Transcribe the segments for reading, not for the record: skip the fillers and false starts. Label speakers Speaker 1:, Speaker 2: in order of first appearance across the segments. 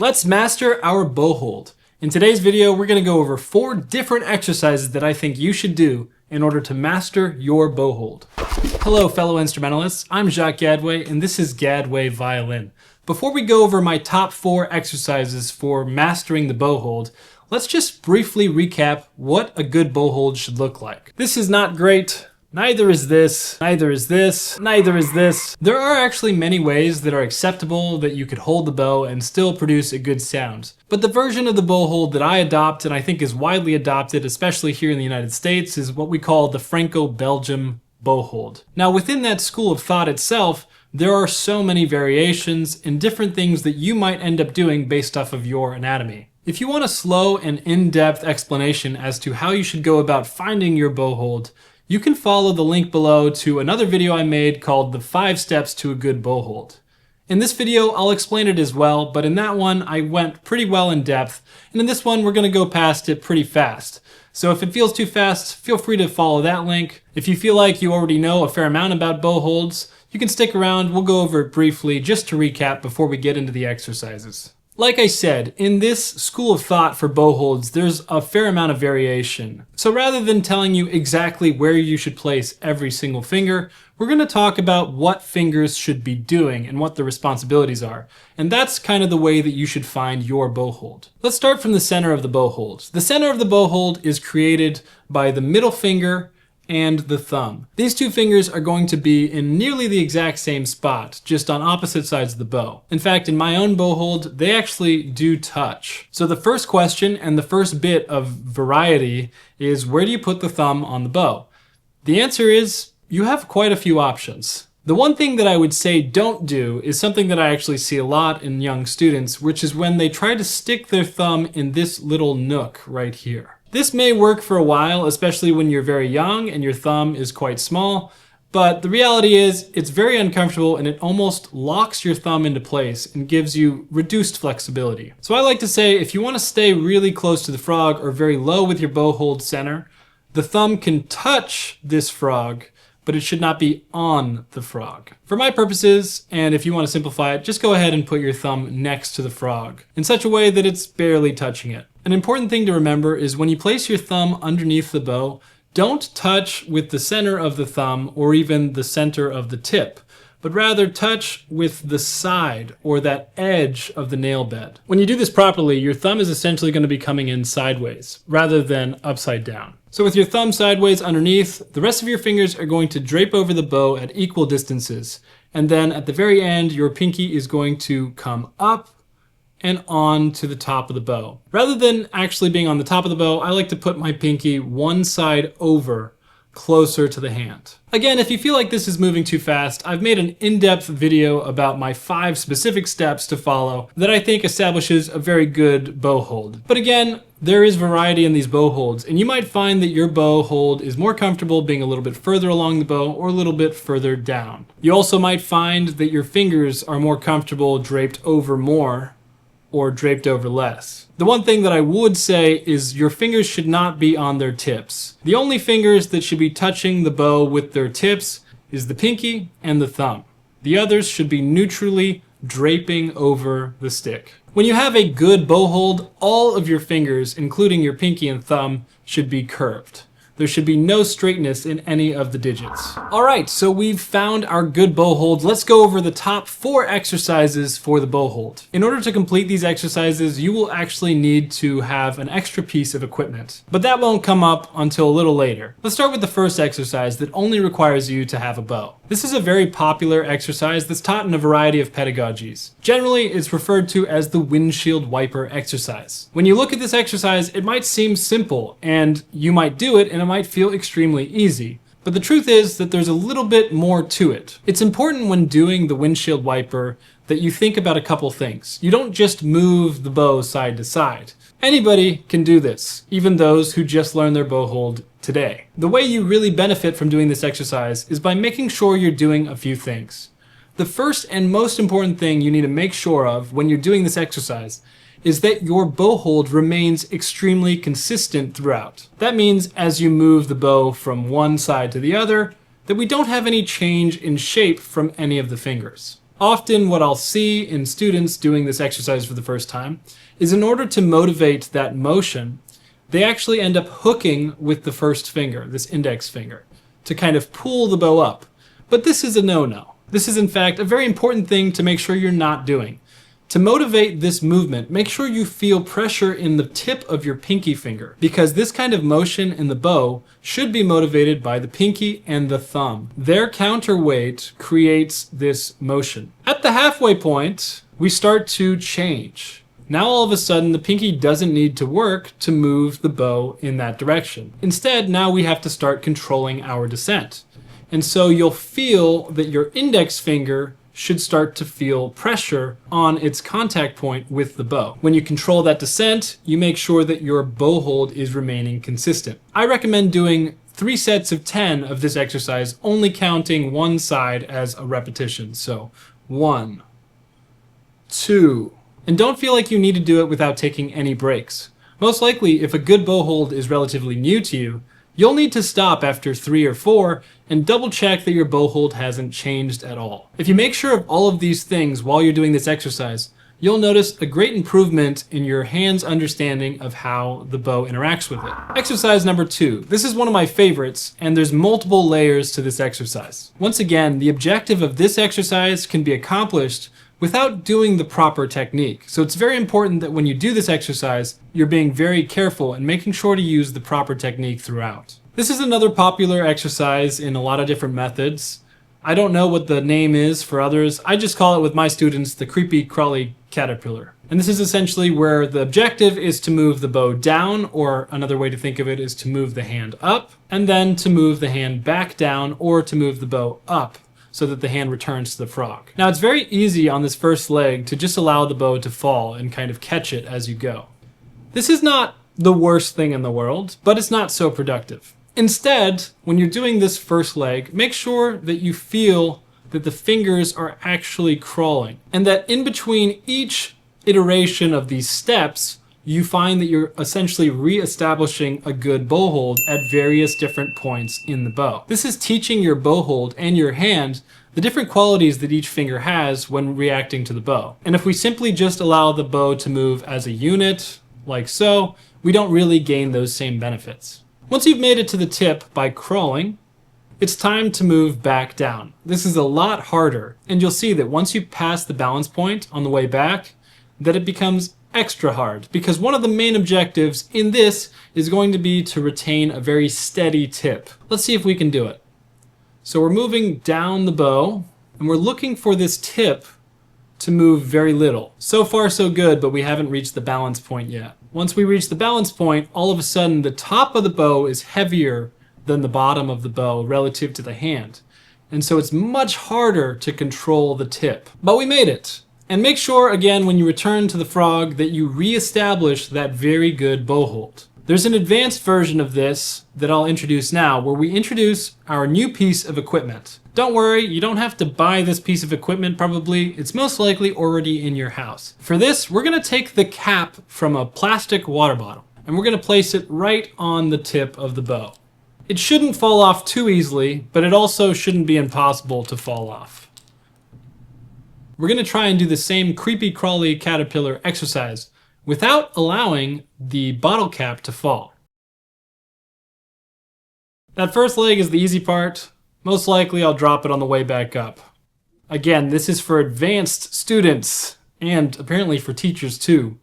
Speaker 1: Let's master our bow hold. In today's video, we're going to go over 4 different exercises that I think you should do in order to master your bow hold. Hello, fellow instrumentalists. I'm Jacques Gadway, and this is Gadway Violin. Before we go over my top 4 exercises for mastering the bow hold, let's just briefly recap what a good bow hold should look like. This is not great. Neither is this, neither is this, neither is this. There are actually many ways that are acceptable that you could hold the bow and still produce a good sound. But the version of the bow hold that I adopt, and I think is widely adopted, especially here in the United States, is what we call the Franco-Belgian bow hold. Now within that school of thought itself, there are so many variations and different things that you might end up doing based off of your anatomy. If you want a slow and in-depth explanation as to how you should go about finding your bow hold, you can follow the link below to another video I made called the 5 Steps to a Good Bow Hold. In this video, I'll explain it as well, but in that one, I went pretty well in depth, and in this one, we're gonna go past it pretty fast. So if it feels too fast, feel free to follow that link. If you feel like you already know a fair amount about bow holds, you can stick around, we'll go over it briefly just to recap before we get into the exercises. Like I said, in this school of thought for bow holds, there's a fair amount of variation. So rather than telling you exactly where you should place every single finger, we're going to talk about what fingers should be doing and what the responsibilities are. And that's kind of the way that you should find your bow hold. Let's start from the center of the bow hold. The center of the bow hold is created by the middle finger and the thumb. These 2 fingers are going to be in nearly the exact same spot, just on opposite sides of the bow. In fact, in my own bow hold, they actually do touch. So the first question and the first bit of variety is, where do you put the thumb on the bow? The answer is, you have quite a few options. The one thing that I would say don't do is something that I actually see a lot in young students, which is when they try to stick their thumb in this little nook right here. This may work for a while, especially when you're very young and your thumb is quite small, but the reality is it's very uncomfortable and it almost locks your thumb into place and gives you reduced flexibility. So I like to say, if you want to stay really close to the frog or very low with your bow hold center, the thumb can touch this frog, but it should not be on the frog. For my purposes, and if you want to simplify it, just go ahead and put your thumb next to the frog in such a way that it's barely touching it. An important thing to remember is when you place your thumb underneath the bow, don't touch with the center of the thumb or even the center of the tip, but rather touch with the side or that edge of the nail bed. When you do this properly, your thumb is essentially going to be coming in sideways rather than upside down. So with your thumb sideways underneath, the rest of your fingers are going to drape over the bow at equal distances. And then at the very end, your pinky is going to come up and on to the top of the bow. Rather than actually being on the top of the bow, I like to put my pinky one side over, closer to the hand. Again, if you feel like this is moving too fast, I've made an in-depth video about my 5 specific steps to follow that I think establishes a very good bow hold. But again, there is variety in these bow holds, and you might find that your bow hold is more comfortable being a little bit further along the bow or a little bit further down. You also might find that your fingers are more comfortable draped over more or draped over less. The one thing that I would say is your fingers should not be on their tips. The only fingers that should be touching the bow with their tips is the pinky and the thumb. The others should be neutrally draping over the stick. When you have a good bow hold, all of your fingers, including your pinky and thumb, should be curved. There should be no straightness in any of the digits. All right, so we've found our good bow hold. Let's go over the top 4 exercises for the bow hold. In order to complete these exercises, you will actually need to have an extra piece of equipment, but that won't come up until a little later. Let's start with the first exercise that only requires you to have a bow. This is a very popular exercise that's taught in a variety of pedagogies. Generally, it's referred to as the windshield wiper exercise. When you look at this exercise, it might seem simple, and you might do it, and it might feel extremely easy. But the truth is that there's a little bit more to it. It's important when doing the windshield wiper that you think about a couple things. You don't just move the bow side to side. Anybody can do this, even those who just learned their bow hold today. The way you really benefit from doing this exercise is by making sure you're doing a few things. The first and most important thing you need to make sure of when you're doing this exercise is that your bow hold remains extremely consistent throughout. That means as you move the bow from one side to the other, that we don't have any change in shape from any of the fingers. Often what I'll see in students doing this exercise for the first time is in order to motivate that motion, they actually end up hooking with the first finger, this index finger, to kind of pull the bow up. But this is a no-no. This is in fact a very important thing to make sure you're not doing. To motivate this movement, make sure you feel pressure in the tip of your pinky finger, because this kind of motion in the bow should be motivated by the pinky and the thumb. Their counterweight creates this motion. At the halfway point, we start to change. Now all of a sudden, the pinky doesn't need to work to move the bow in that direction. Instead, now we have to start controlling our descent. And so you'll feel that your index finger should start to feel pressure on its contact point with the bow. When you control that descent, you make sure that your bow hold is remaining consistent. I recommend doing 3 sets of 10 of this exercise, only counting one side as a repetition. So 1, 2, and don't feel like you need to do it without taking any breaks. Most likely, if a good bow hold is relatively new to you, you'll need to stop after 3 or 4 and double check that your bow hold hasn't changed at all. If you make sure of all of these things while you're doing this exercise, you'll notice a great improvement in your hand's understanding of how the bow interacts with it. Exercise number 2. This is one of my favorites, and there's multiple layers to this exercise. Once again, the objective of this exercise can be accomplished without doing the proper technique. So it's very important that when you do this exercise, you're being very careful and making sure to use the proper technique throughout. This is another popular exercise in a lot of different methods. I don't know what the name is for others. I just call it with my students the creepy Crawly Caterpillar. And this is essentially where the objective is to move the bow down, or another way to think of it is to move the hand up, and then to move the hand back down, or to move the bow up, so that the hand returns to the frog. Now it's very easy on this first leg to just allow the bow to fall and kind of catch it as you go. This is not the worst thing in the world, but it's not so productive. Instead, when you're doing this first leg, make sure that you feel that the fingers are actually crawling, and that in between each iteration of these steps, you find that you're essentially re-establishing a good bow hold at various different points in the bow. This is teaching your bow hold and your hand the different qualities that each finger has when reacting to the bow. And if we simply just allow the bow to move as a unit, like so, we don't really gain those same benefits. Once you've made it to the tip by crawling, it's time to move back down. This is a lot harder, and you'll see that once you pass the balance point on the way back, that it becomes extra hard, because one of the main objectives in this is going to be to retain a very steady tip. Let's see if we can do it. So we're moving down the bow, and we're looking for this tip to move very little. So far so good, but we haven't reached the balance point yet. Once we reach the balance point, all of a sudden the top of the bow is heavier than the bottom of the bow relative to the hand. And so it's much harder to control the tip. But we made it. And make sure, again, when you return to the frog, that you re-establish that very good bow hold. There's an advanced version of this that I'll introduce now, where we introduce our new piece of equipment. Don't worry, you don't have to buy this piece of equipment probably. It's most likely already in your house. For this, we're going to take the cap from a plastic water bottle, and we're going to place it right on the tip of the bow. It shouldn't fall off too easily, but it also shouldn't be impossible to fall off. We're going to try and do the same creepy Crawly Caterpillar exercise without allowing the bottle cap to fall. That first leg is the easy part. Most likely I'll drop it on the way back up. Again, this is for advanced students, and apparently for teachers too.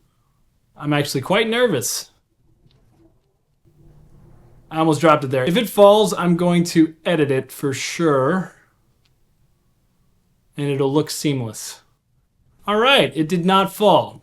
Speaker 1: I'm actually quite nervous. I almost dropped it there. If it falls, I'm going to edit it for sure, and it'll look seamless. All right, it did not fall.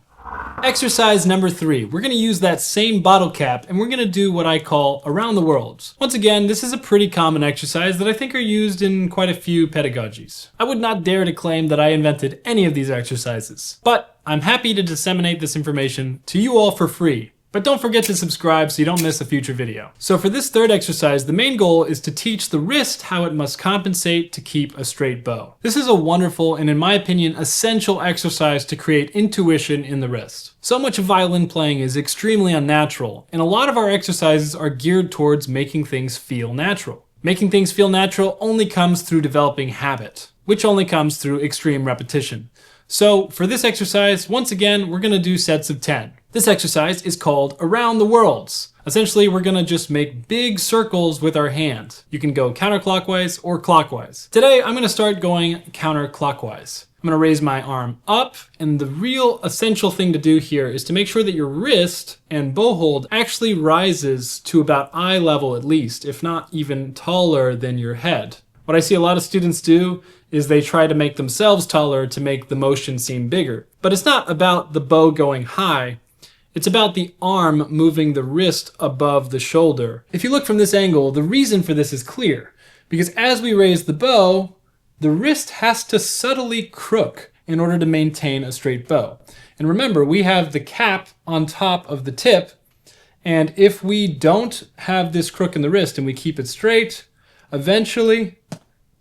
Speaker 1: Exercise number 3. We're going to use that same bottle cap, and we're going to do what I call around the worlds. Once again, this is a pretty common exercise that I think are used in quite a few pedagogies. I would not dare to claim that I invented any of these exercises, but I'm happy to disseminate this information to you all for free. But don't forget to subscribe so you don't miss a future video. So for this third exercise, the main goal is to teach the wrist how it must compensate to keep a straight bow. This is a wonderful and, in my opinion, essential exercise to create intuition in the wrist. So much of violin playing is extremely unnatural, and a lot of our exercises are geared towards making things feel natural. Making things feel natural only comes through developing habit, which only comes through extreme repetition. So for this exercise, once again, we're going to do sets of 10. This exercise is called Around the Worlds. Essentially, we're going to just make big circles with our hand. You can go counterclockwise or clockwise. Today, I'm going to start going counterclockwise. I'm going to raise my arm up, and the real essential thing to do here is to make sure that your wrist and bow hold actually rises to about eye level at least, if not even taller than your head. What I see a lot of students do is they try to make themselves taller to make the motion seem bigger. But it's not about the bow going high. It's about the arm moving the wrist above the shoulder. If you look from this angle, the reason for this is clear. Because as we raise the bow, the wrist has to subtly crook in order to maintain a straight bow. And remember, we have the cap on top of the tip. And if we don't have this crook in the wrist and we keep it straight, eventually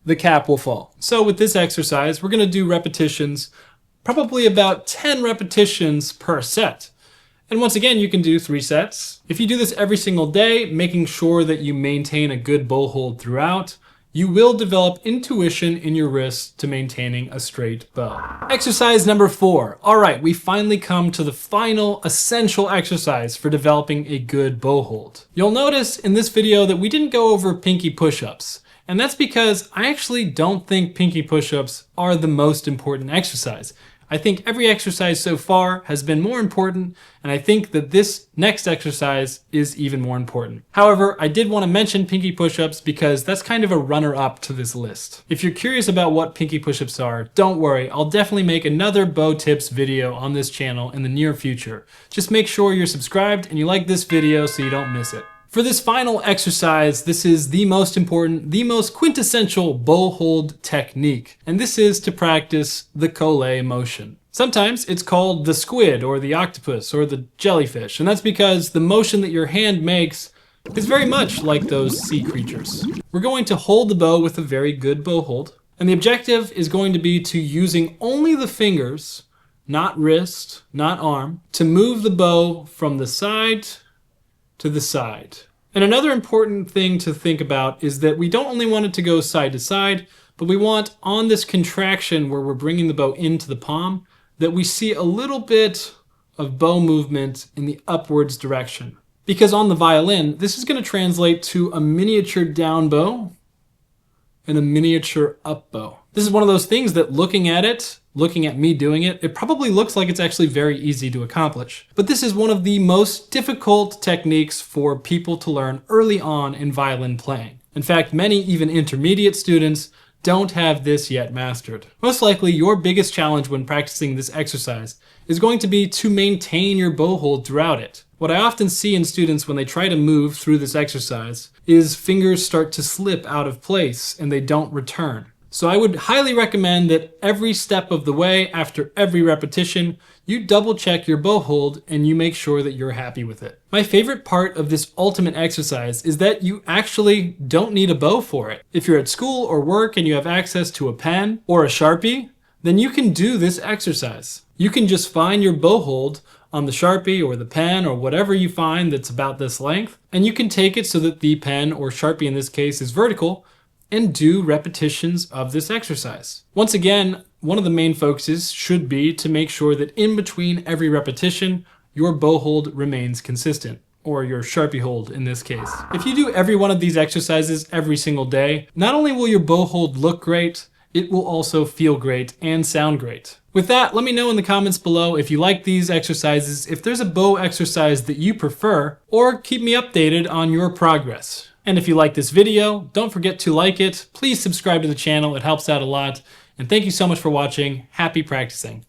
Speaker 1: the cap will fall. So with this exercise, we're going to do repetitions, probably about 10 repetitions per set. And once again, you can do 3 sets. If you do this every single day, making sure that you maintain a good bow hold throughout, you will develop intuition in your wrist to maintaining a straight bow. Exercise number 4. All right, we finally come to the final essential exercise for developing a good bow hold. You'll notice in this video that we didn't go over pinky push-ups. And that's because I actually don't think pinky push-ups are the most important exercise. I think every exercise so far has been more important, and I think that this next exercise is even more important. However, I did want to mention pinky push-ups because that's kind of a runner-up to this list. If you're curious about what pinky push-ups are, don't worry, I'll definitely make another bow tips video on this channel in the near future. Just make sure you're subscribed and you like this video so you don't miss it. For this final exercise, this is the most important, the most quintessential bow hold technique, and this is to practice the Colle motion. Sometimes it's called the squid or the octopus or the jellyfish, and that's because the motion that your hand makes is very much like those sea creatures. We're going to hold the bow with a very good bow hold, and the objective is going to be to using only the fingers, not wrist, not arm, to move the bow from the side to the side. And another important thing to think about is that we don't only want it to go side to side, but we want on this contraction where we're bringing the bow into the palm, that we see a little bit of bow movement in the upwards direction. Because on the violin, this is going to translate to a miniature down bow and a miniature up bow. This is one of those things that looking at me doing it, it probably looks like it's actually very easy to accomplish. But this is one of the most difficult techniques for people to learn early on in violin playing. In fact, many even intermediate students don't have this yet mastered. Most likely, your biggest challenge when practicing this exercise is going to be to maintain your bow hold throughout it. What I often see in students when they try to move through this exercise is fingers start to slip out of place and they don't return. So I would highly recommend that every step of the way, after every repetition, you double check your bow hold and you make sure that you're happy with it. My favorite part of this ultimate exercise is that you actually don't need a bow for it. If you're at school or work and you have access to a pen or a Sharpie, then you can do this exercise. You can just find your bow hold on the Sharpie or the pen or whatever you find that's about this length, and you can take it so that the pen or Sharpie in this case is vertical, and do repetitions of this exercise. Once again, one of the main focuses should be to make sure that in between every repetition, your bow hold remains consistent, or your Sharpie hold in this case. If you do every one of these exercises every single day, not only will your bow hold look great, it will also feel great and sound great. With that, let me know in the comments below if you like these exercises, if there's a bow exercise that you prefer, or keep me updated on your progress. And if you like this video, don't forget to like it. Please subscribe to the channel, it helps out a lot. And thank you so much for watching. Happy practicing.